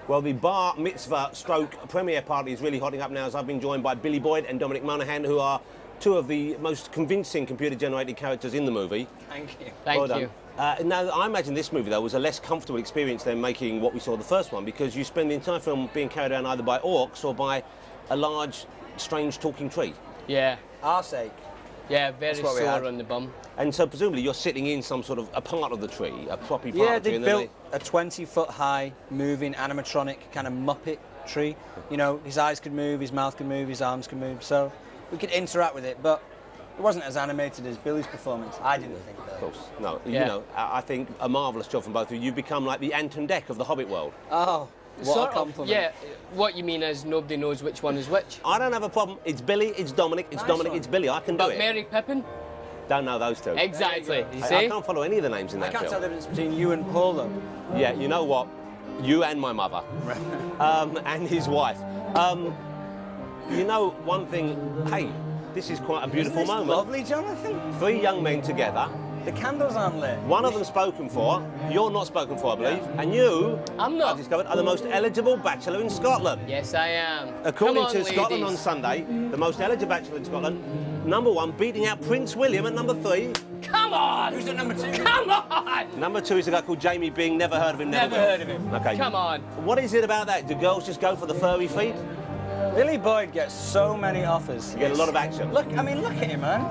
Well, the bar mitzvah stroke premiere party is really hotting up now as I've been joined by Billy Boyd and Dominic Monaghan, who are two of the most convincing computer-generated characters in the movie. Thank you. Well Thank you. now, I imagine this movie, though, was a less comfortable experience than making what we saw the first one, because you spend the entire film being carried around either by orcs or by a large, strange talking tree. Yeah. Our sake. Yeah, very what we sore had. on the bum. And so presumably you're sitting in some sort of a part of the tree, a proppy part Yeah, of the tree. they built a 20-foot-high, moving animatronic kind of Muppet tree. You know, his eyes could move, his mouth could move, his arms could move, so we could interact with it, but it wasn't as animated as Billy's performance. I didn't think, though. Of course. No, Yeah. you know, I think a marvellous job from both of you. You've become like the Anton Deck of the Hobbit world. Oh, what Sort a of, compliment. yeah, what you mean is nobody knows which one is which. I don't have a problem. It's Billy, it's Dominic, it's Nice Dominic, one. it's Billy. I can do But it. Mary Pippin? Don't know those two. Exactly. There You I see? can't follow any of the names in I that can't tell film. the difference between you and Paul, though. Yeah, you know what? You and my mother. And his wife. You know, one thing, hey, this is quite a beautiful Isn't this moment. lovely, Jonathan? 3 young men together. The candles aren't lit. One of them spoken for. You're not spoken for, I believe. And you, I'm not. I've discovered, are the most eligible bachelor in Scotland. Yes, I am. According Come on, to Scotland on ladies. Sunday, the most eligible bachelor in Scotland, #1, beating out Prince William at #3. Come on! Who's at number 2? Come on! #2 is a guy called Jamie Bing. Never heard of him. Never will. heard of him. Okay. Come on. What is it about that? Do girls just go for the furry feet? Billy Boyd gets so many offers. You get a lot of action. Look, I mean, look at him, man.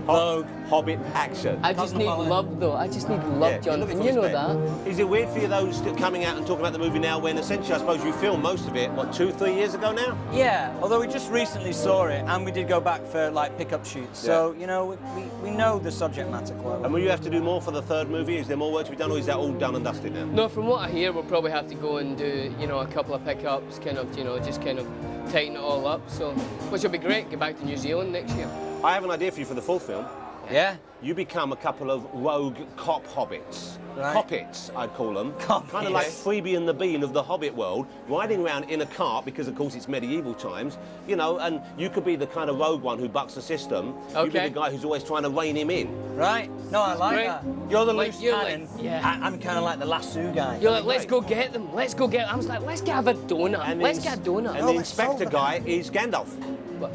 Vogue, Hobbit action. I just need love, though. I just need love, Yeah, you're looking Jonathan. for You know respect. that. Is it weird for you, those still coming out and talking about the movie now when essentially I suppose you filmed most of it, what, 2-3 years ago now? Yeah, although we just recently saw it and we did go back for like pickup shoots. So, you know, we know the subject matter quite well. And will you have to do more for the third movie? Is there more work to be done, or is that all done and dusted now? No, from what I hear, we'll probably have to go and do, you know, a couple of pickups, kind of, you know, just kind of tighten it all up. So, which will be great. Get back to New Zealand next year. I have an idea for you for the fourth film. Yeah? You become a couple of rogue cop hobbits. Right. Hobbits, I'd call them. Hobbits. Kind of like Phoebe and the Bean of the Hobbit world, riding around in a cart because, of course, it's medieval times, you know, and you could be the kind of rogue one who bucks the system. You'd be Okay. the guy who's always trying to rein him in. Right? No, I like great. that. You're the Like, loose you're cannon. like- yeah. I'm kind of like the lasso guy. You're like, let's go get them. Let's go get them. I was like, let's have a donut. And Let's the get a donut. And Oh, the let's solve inspector the guy is Gandalf.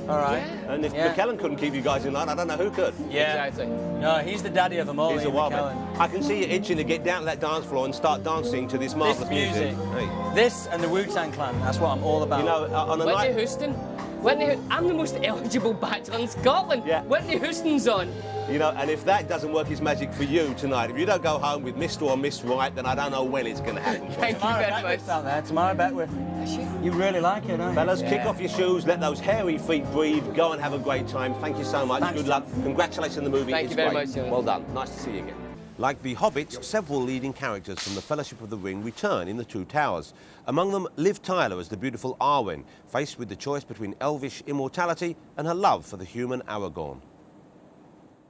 All right. Yeah. And if Yeah. McKellen couldn't keep you guys in line, I don't know who could. Yeah. Exactly. No, he's the daddy of them all. He's a Ian wild McKellen. man. I can see you itching to get down to that dance floor and start dancing to this This marvellous music. Hey. This and the Wu-Tang Clan, that's what I'm all about. You know, on a Whitney night... Houston. I'm the most eligible bachelor in Scotland. Yeah. Whitney Houston's on. You know, and if that doesn't work his magic for you tonight, if you don't go home with Mr. or Miss Right, then I don't know when it's going to happen. Thank you Tomorrow very much. Beckwith's out there. Tomorrow Beckwith. You really like it, don't you? Fellas, kick off your shoes, let those hairy feet breathe, go and have a great time. Thank you so much. Thanks, Good luck. Congratulations on the movie. Thank It's you very great. much, Ian. Well done. Nice to see you again. Like the Hobbits, several leading characters from the Fellowship of the Ring return in The Two Towers. Among them, Liv Tyler as the beautiful Arwen, faced with the choice between elvish immortality and her love for the human Aragorn.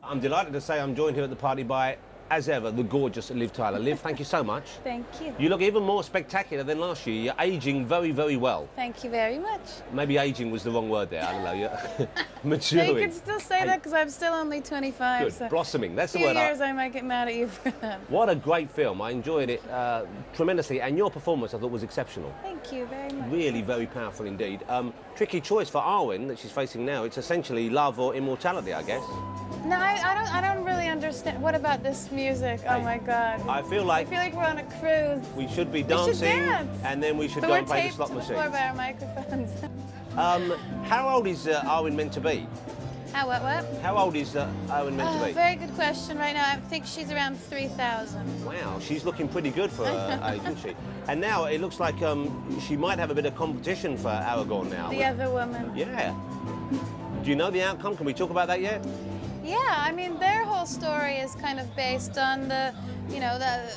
I'm delighted to say I'm joined here at the party by, as ever, the gorgeous Liv Tyler. Liv, thank you so much. Thank you. You look even more spectacular than last year. You're ageing very, very well. Thank you very much. Maybe ageing was the wrong word there. I don't know. You're No, maturing. you could still say that because I'm still only 25. Good. So Blossoming. That's in the a few word. years I might get mad at you for that. What a great film. I enjoyed it tremendously. And your performance, I thought, was exceptional. Thank you very much. Really very powerful indeed. Tricky choice for Arwen that she's facing now. It's essentially love or immortality, I guess. No, I don't really understand. What about this music? Oh my God. I feel like we're on a cruise. we should be should dancing dance. and then we should But go we're and play the taped slot to the floor machines. by our microphones. How old is Arwen meant to be? What? How old is Arwen meant to be? Very good question. Right now, I think she's around 3,000. Wow, she's looking pretty good for her age, isn't she? And now it looks like she might have a bit of competition for Aragorn now. The other woman. Yeah. Do you know the outcome? Can we talk about that yet? Yeah, I mean, their whole story is kind of based on the, you know, the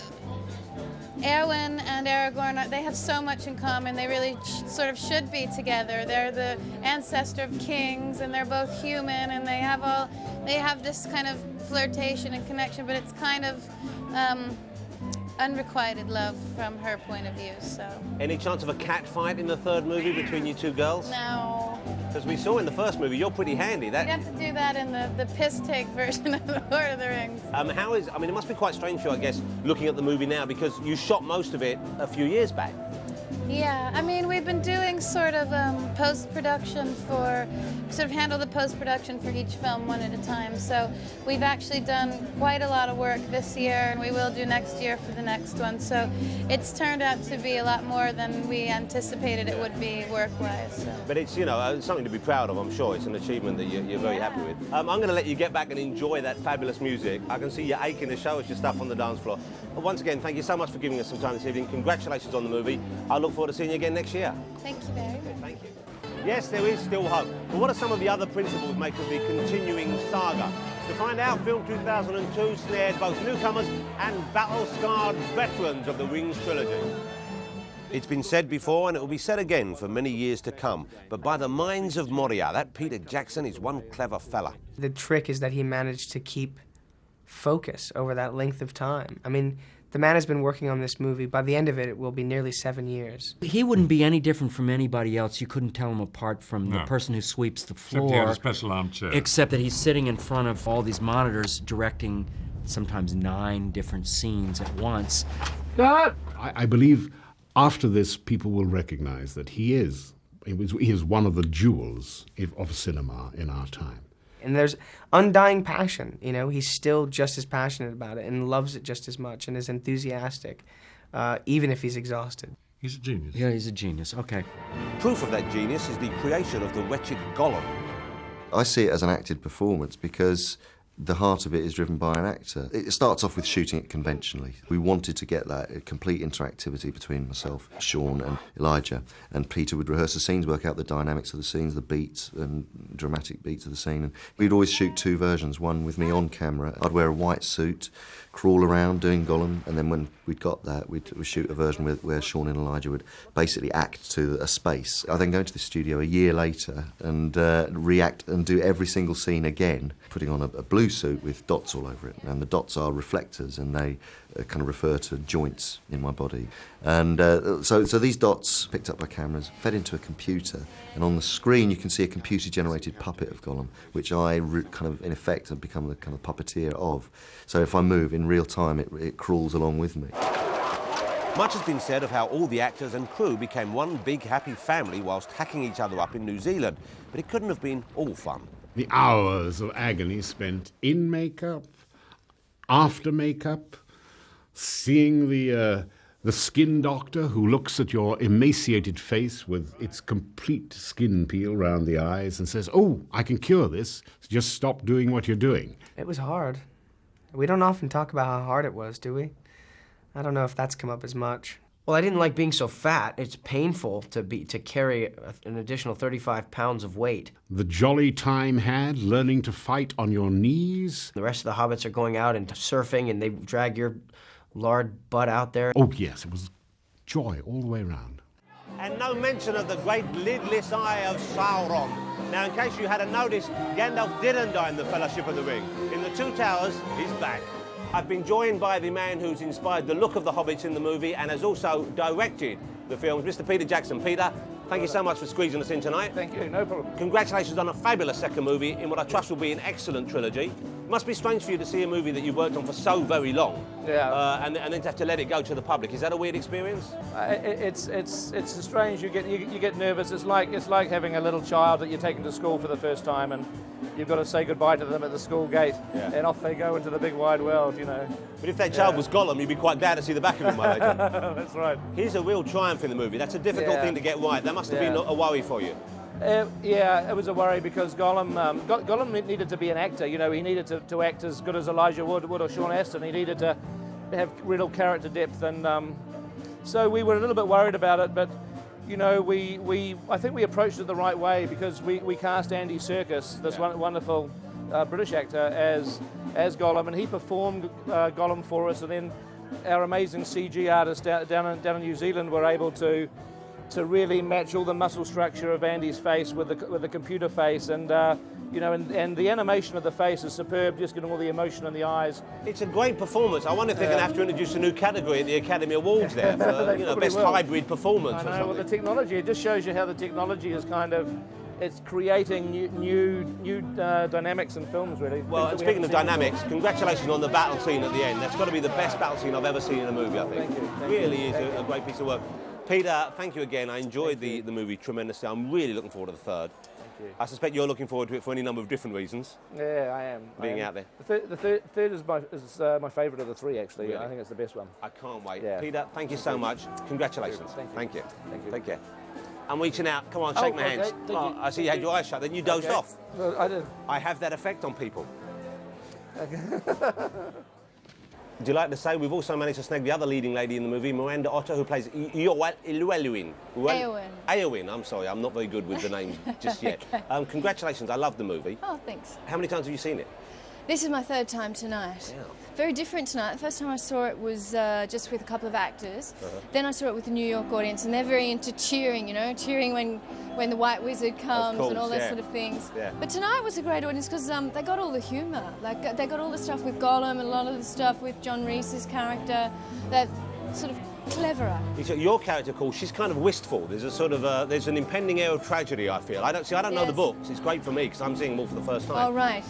Arwen and Aragorn, they have so much in common. They really sort of should be together. They're the ancestor of kings, and they're both human, and they have this kind of flirtation and connection, but it's kind of unrequited love from her point of view, so. Any chance of a cat fight in the third movie between you two girls? No. Because we saw in the first movie, you're pretty handy. We'd have to do that in the piss-take version of The Lord of the Rings. I mean, it must be quite strange for you, I guess, looking at the movie now, because you shot most of it a few years back. Yeah, I mean, we've been doing sort of post-production handle the post-production for each film one at a time. So we've actually done quite a lot of work this year, and we will do next year for the next one. So it's turned out to be a lot more than we anticipated it would be work-wise. So. But it's, you know, something to be proud of, I'm sure. It's an achievement that you're very happy with. I'm going to let you get back and enjoy that fabulous music. I can see you aching to show us your stuff on the dance floor. But once again, thank you so much for giving us some time this evening. Congratulations on the movie. I look forward to seeing you again next year. Thank you very much. Thank you. Yes, there is still hope. But what are some of the other principles make of the continuing saga? To find out, film 2002 snared both newcomers and battle-scarred veterans of the Rings trilogy. It's been said before, and it will be said again for many years to come, but by the minds of Moria, that Peter Jackson is one clever fella. The trick is that he managed to keep focus over that length of time. I mean, the man has been working on this movie. By the end of it, it will be nearly 7 years. He wouldn't be any different from anybody else. You couldn't tell him apart from the person who sweeps the floor. Except he had a special armchair. Except that he's sitting in front of all these monitors directing sometimes 9 different scenes at once. I believe after this, people will recognize that he is one of the jewels of cinema in our time. And there's undying passion, you know. He's still just as passionate about it and loves it just as much and is enthusiastic, even if he's exhausted. He's a genius. Yeah, he's a genius. Okay. Proof of that genius is the creation of the wretched Gollum. I see it as an acted performance because the heart of it is driven by an actor. It starts off with shooting it conventionally. We wanted to get that complete interactivity between myself, Sean and Elijah, and Peter would rehearse the scenes, work out the dynamics of the scenes, the beats and dramatic beats of the scene. And we'd always shoot 2 versions, one with me on camera. I'd wear a white suit, crawl around doing Gollum, and then when we'd got that, we'd shoot a version where Sean and Elijah would basically act to a space. I then go into the studio a year later and react and do every single scene again, putting on a blue suit with dots all over it, and the dots are reflectors, and they kind of refer to joints in my body. And so these dots, picked up by cameras, fed into a computer, and on the screen you can see a computer-generated puppet of Gollum, which I kind of, in effect, have become the kind of puppeteer of. So if I move in real time, it crawls along with me. Much has been said of how all the actors and crew became one big happy family whilst hacking each other up in New Zealand, but it couldn't have been all fun. The hours of agony spent in makeup, after makeup, seeing the skin doctor who looks at your emaciated face with its complete skin peel around the eyes and says, "Oh, I can cure this. Just stop doing what you're doing." It was hard. We don't often talk about how hard it was, do we? I don't know if that's come up as much. Well, I didn't like being so fat. It's painful to carry an additional 35 pounds of weight. The jolly time had learning to fight on your knees. The rest of the Hobbits are going out and surfing, and they drag your lard butt out there. Oh, yes, it was joy all the way around. And no mention of the great lidless eye of Sauron. Now, in case you hadn't noticed, Gandalf didn't die in the Fellowship of the Ring. In the Two Towers, he's back. I've been joined by the man who's inspired the look of the Hobbits in the movie and has also directed the films, Mr. Peter Jackson. Peter, thank you so much for squeezing us in tonight. Thank you, no problem. Congratulations on a fabulous second movie in what I trust will be an excellent trilogy. It must be strange for you to see a movie that you've worked on for so very long, and then to have to let it go to the public. Is that a weird experience? It's strange. You get nervous. It's like having a little child that you're taking to school for the first time, and you've got to say goodbye to them at the school gate, and off they go into the big wide world, you know. But if that child was Gollum, you'd be quite glad to see the back of him, my legend. That's right. Here's a real triumph in the movie. That's a difficult thing to get right. That must have been a worry for you. Yeah, it was a worry because Gollum needed to be an actor. You know, he needed to act as good as Elijah Wood or Sean Astin. He needed to have real character depth, and so we were a little bit worried about it. But you know, I think we approached it the right way because we cast Andy Serkis, this wonderful British actor, as Gollum, and he performed Gollum for us. And then our amazing CG artists down in New Zealand were able to really match all the muscle structure of Andy's face with the computer face, and you know, and the animation of the face is superb, just getting all the emotion in the eyes. It's a great performance. I wonder if they're going to have to introduce a new category at the Academy Awards there for you know, best hybrid performance. I know, or something. well, the technology, it just shows you how the technology is kind of, it's creating new dynamics in films, really. Well, and speaking of dynamics, congratulations on the battle scene at the end. That's got to be the best battle scene I've ever seen in a movie, I think. Thank you. Really is a great piece of work. Peter, thank you again. I enjoyed the movie tremendously. I'm really looking forward to the third. Thank you. I suspect you're looking forward to it for any number of different reasons. Yeah, I am. Being out there. The third is my favourite of the three, actually. Really? I think it's the best one. I can't wait. Yeah. Peter, thank you so much. Congratulations. Thank you. Thank you. Take care. I'm reaching out. Come on, shake my okay. hands. Thank you. I see you had your eyes shut, then you dozed Okay. off. Well, I did. I have that effect on people. Would you like to say we've also managed to snag the other leading lady in the movie, Miranda Otto, who plays Llewellyn. Eowyn, I'm sorry, I'm not very good with the name just yet. Okay. Congratulations, I love the movie. Oh, thanks. How many times have you seen it? This is my third time tonight. Yeah. Very different tonight. The first time I saw it was just with a couple of actors. Then I saw it with the New York audience, and they're very into cheering, you know, cheering when the White Wizard comes course, and all those yeah. sort of things. Yeah. But tonight was a great audience because they got all the humour. Like they got all the stuff with Gollum and a lot of the stuff with John Reese's character. That sort of cleverer. Your character, Cole, she's kind of wistful. There's a sort of there's an impending air of tragedy. I feel. I don't know the Yes. books. It's great for me because I'm seeing them all for the first time. Oh right.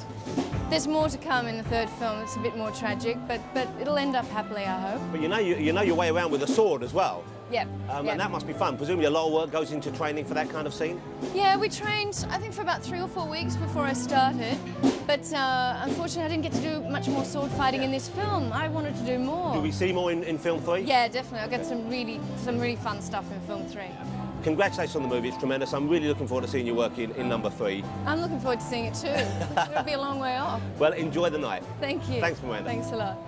There's more to come in the third film. It's a bit more tragic, but it'll end up happily, I hope. But you know your way around with a sword as well. Yep. And that must be fun. Presumably a lot of work goes into training for that kind of scene. Yeah, we trained, I think, for about 3 or 4 weeks before I started. But unfortunately, I didn't get to do much more sword fighting in this film. I wanted to do more. Do we see more in film 3? Yeah, definitely. I'll get some really fun stuff in film 3. Congratulations on the movie. It's tremendous. I'm really looking forward to seeing your work in number 3. I'm looking forward to seeing it too. It'll be a long way off. Well, enjoy the night. Thank you. Thanks, Miranda. Thanks a lot.